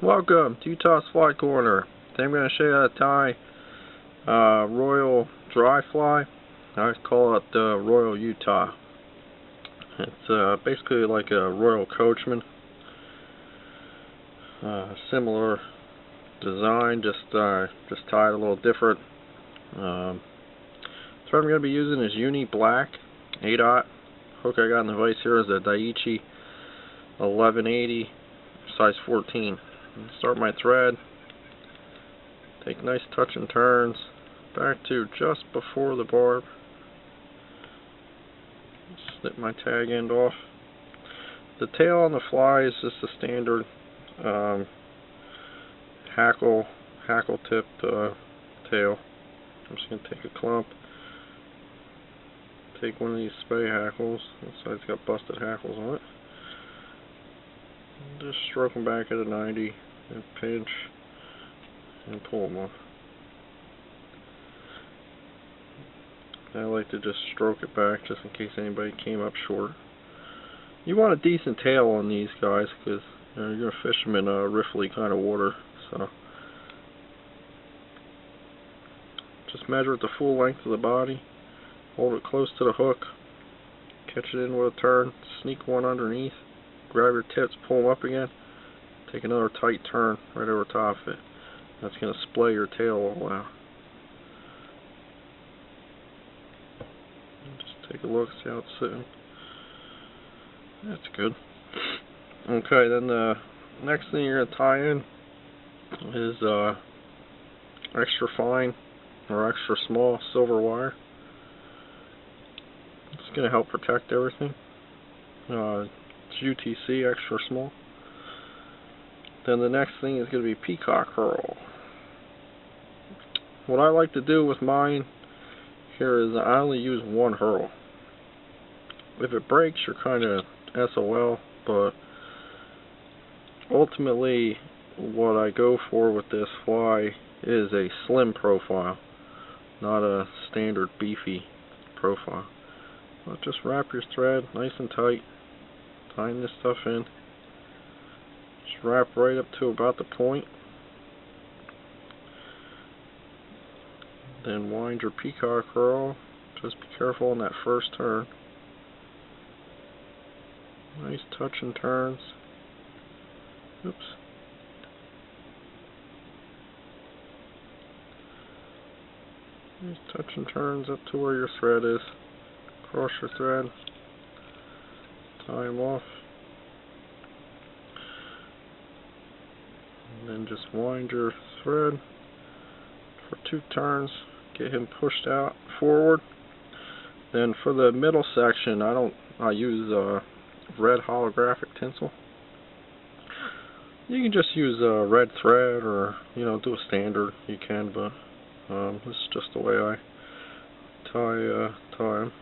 Welcome to Utah's Fly Corner. Today I'm going to show you how to tie Royal Dry Fly. I call it Royal Utah. It's basically like a Royal Coachman. Similar design, just tied a little different. Thread I'm going to be using is Uni Black 8/0. Hook I got in the vise here is a Daiichi 1180 size 14. Start my thread, take nice touch and turns back to just before the barb, snip my tag end off. The tail on the fly is just a standard hackle tip tail. I'm just going to take a clump, take one of these spay hackles, this side's got busted hackles on it, and just stroke them back at a 90 and pinch and pull them off. I like to just stroke it back just in case anybody came up short. You want a decent tail on these guys because you're going to fish them in a riffly kind of water. So just measure it the full length of the body, hold it close to the hook, catch it in with a turn, sneak one underneath, grab your tips, pull them up again, take another tight turn right over top of it. That's going to splay your tail all out. Just take a look, see how it's sitting. That's good. Okay, then the next thing you're going to tie in is extra fine or extra small silver wire. It's going to help protect everything. It's UTC extra small. Then the next thing is going to be peacock herl. What I like to do with mine here is I only use one herl. If it breaks, you're kind of SOL, but ultimately what I go for with this fly is a slim profile, not a standard beefy profile. But just wrap your thread nice and tight, tying this stuff in. Just wrap right up to about the point. Then wind your peacock herl. Just be careful on that first turn. Nice touch and turns. Oops. Nice touch and turns up to where your thread is. Cross your thread. Tie him off. And then just wind your thread for 2 turns. Get him pushed out forward. Then for the middle section, I use red holographic tinsel. You can just use red thread, or do a standard. You can, but this is just the way I tie them.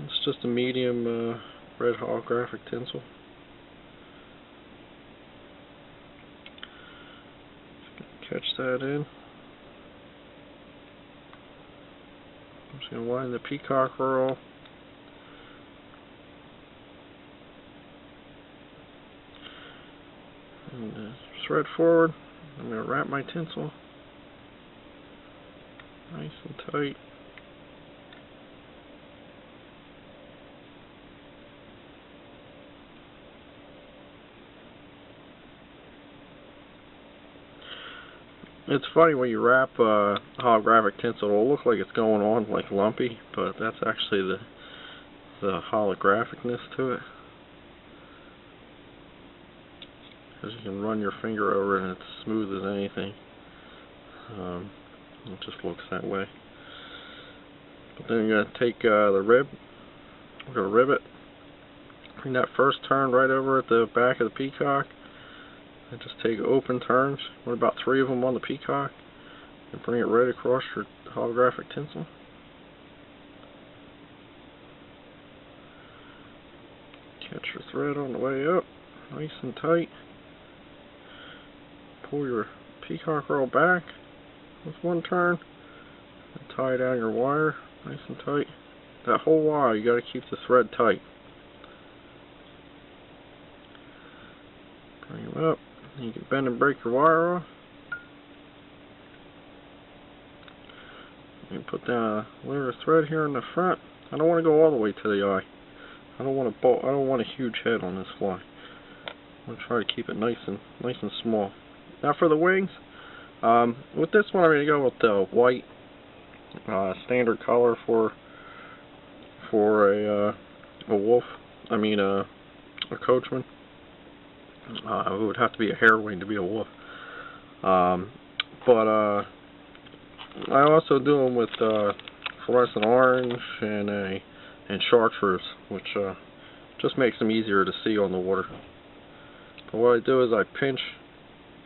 It's just a medium red holographic tinsel. Catch that in. I'm just going to wind the peacock herl. And thread forward. I'm going to wrap my tinsel nice and tight. It's funny when you wrap holographic tinsel, it'll look like it's going on like lumpy, but that's actually the holographicness to it. Because you can run your finger over it and it's smooth as anything. It just looks that way. But then you're going to take the rib, we're going to rib it, bring that first turn right over at the back of the peacock, and just take open turns, what about 3 of them on the peacock, and bring it right across your holographic tinsel. Catch your thread on the way up, nice and tight. Pull your peacock herl back with 1 turn, and tie down your wire nice and tight. That whole while you got to keep the thread tight. Bring You can bend and break your wire off. You put down a layer of thread here in the front. I don't want to go all the way to the eye. I don't want a huge head on this fly. I'm gonna try to keep it nice and small. Now for the wings, with this one I'm gonna go with the white standard color for a wolf. I mean a coachman. It would have to be a hare wing to be a wolf. But I also do them with fluorescent orange and chartreuse, which just makes them easier to see on the water. But what I do is I pinch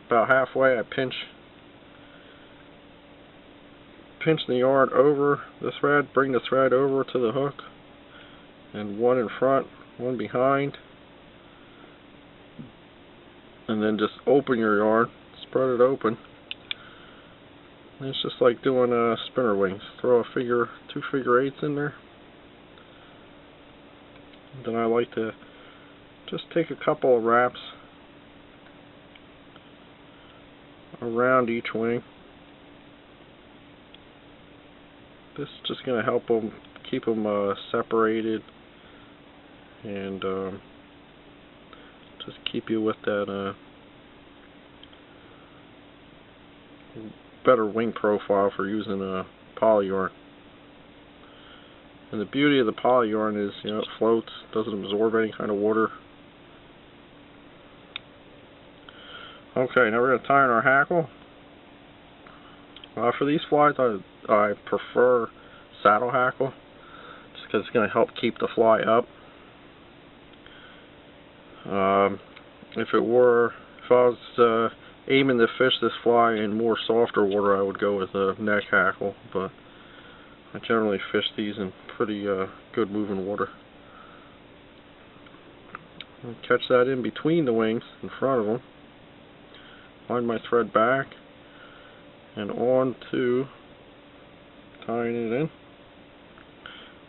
about halfway. I pinch the yarn over the thread, bring the thread over to the hook, and one in front, one behind, and then just open your yarn, spread it open. And it's just like doing spinner wings. Throw two figure eights in there. And then I like to just take a couple of wraps around each wing. This is just going to help them, keep them separated, and just keep you with that better wing profile for using a poly yarn. And the beauty of the poly yarn is, you know, it floats, doesn't absorb any kind of water. Okay, now we're going to tie in our hackle. For these flies, I prefer saddle hackle, just because it's going to help keep the fly up. If I was aiming to fish this fly in more softer water, I would go with a neck hackle, but I generally fish these in pretty good moving water. I'll catch that in between the wings, in front of them. Wind my thread back and on to tying it in.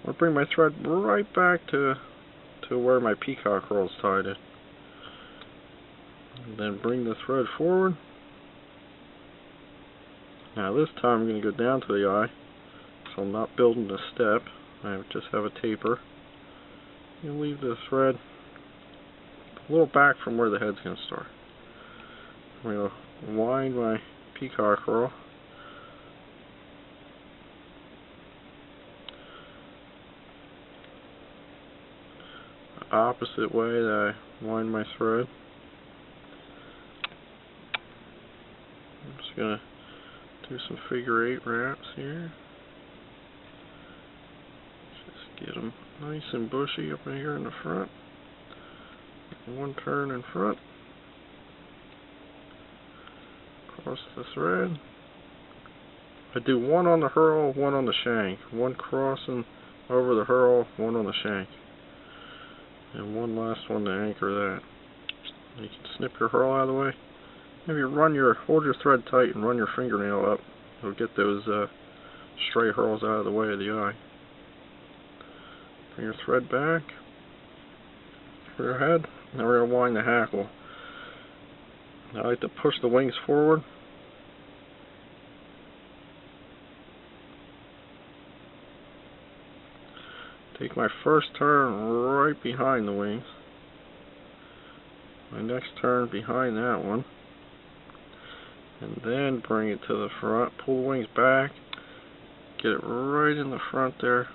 I'll bring my thread right back to where my peacock roll is tied in. And then bring the thread forward. Now this time I'm going to go down to the eye, so I'm not building a step. I just have a taper. And leave the thread a little back from where the head's going to start. I'm going to wind my peacock roll. The opposite way that I wind my thread. I'm just going to do some figure eight wraps here. Just get them nice and bushy up in here in the front. One turn in front. Across the thread. I do one on the herl, one on the shank. One crossing over the herl, one on the shank. And one last one to anchor that. You can snip your herl out of the way. Maybe hold your thread tight and run your fingernail up. It'll get those stray herls out of the way of the eye. Bring your thread back for your head. Now we're going to wind the hackle. I like to push the wings forward. Take my first turn right behind the wings. My next turn behind that one. And then bring it to the front. Pull the wings back. Get it right in the front there.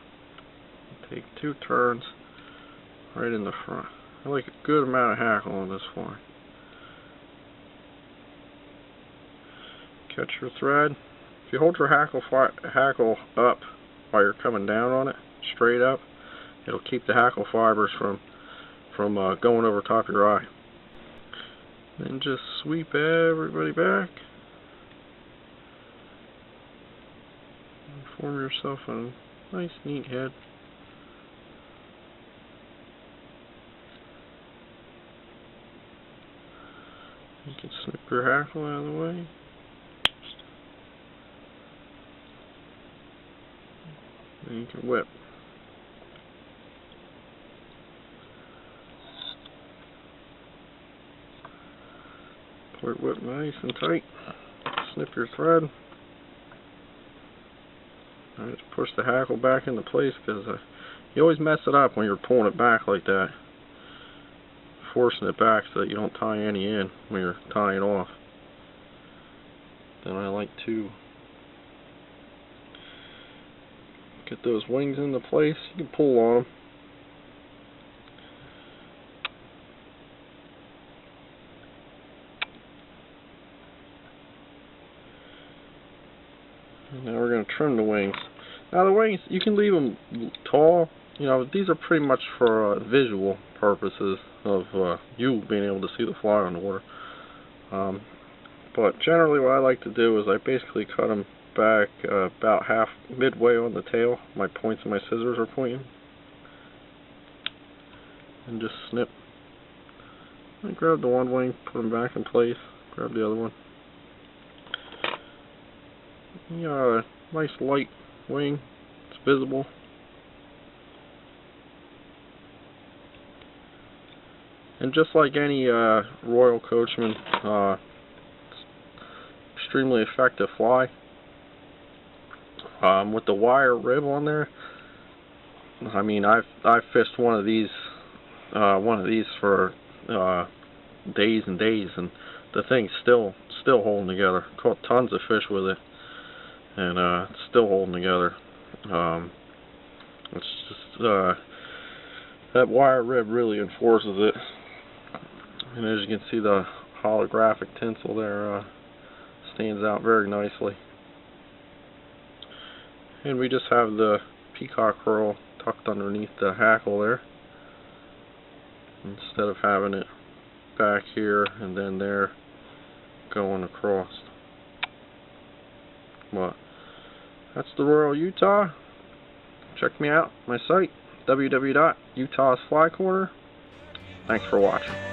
Take two turns right in the front. I like a good amount of hackle on this fly. Catch your thread. If you hold your hackle up while you're coming down on it, straight up, it'll keep the hackle fibers from going over top of your eye. Then just sweep everybody back. And form yourself a nice, neat head. You can snip your hackle out of the way. And you can whip. Whip nice and tight. Snip your thread. I just push the hackle back into place because you always mess it up when you're pulling it back like that. Forcing it back so that you don't tie any in when you're tying off. Then I like to get those wings into place. You can pull on them. And now we're going to trim the wings. Now the wings, you can leave them tall. You know, these are pretty much for visual purposes of you being able to see the fly on the water. But generally what I like to do is I basically cut them back about midway on the tail. My points of my scissors are pointing. And just snip. And grab the one wing, put them back in place. Grab the other one. You got a nice light wing. It's visible. And just like any Royal Coachman, extremely effective fly. With the wire rib on there, I mean, I've fished one of these for days and days, and the thing's still holding together. Caught tons of fish with it, and it's still holding together. It's just that wire rib really enforces it. And as you can see, the holographic tinsel there stands out very nicely. And we just have the peacock herl tucked underneath the hackle there, instead of having it back here and then there going across. But that's the Royal Utah. Check me out, my site, www.utahsflycorner. Thanks for watching.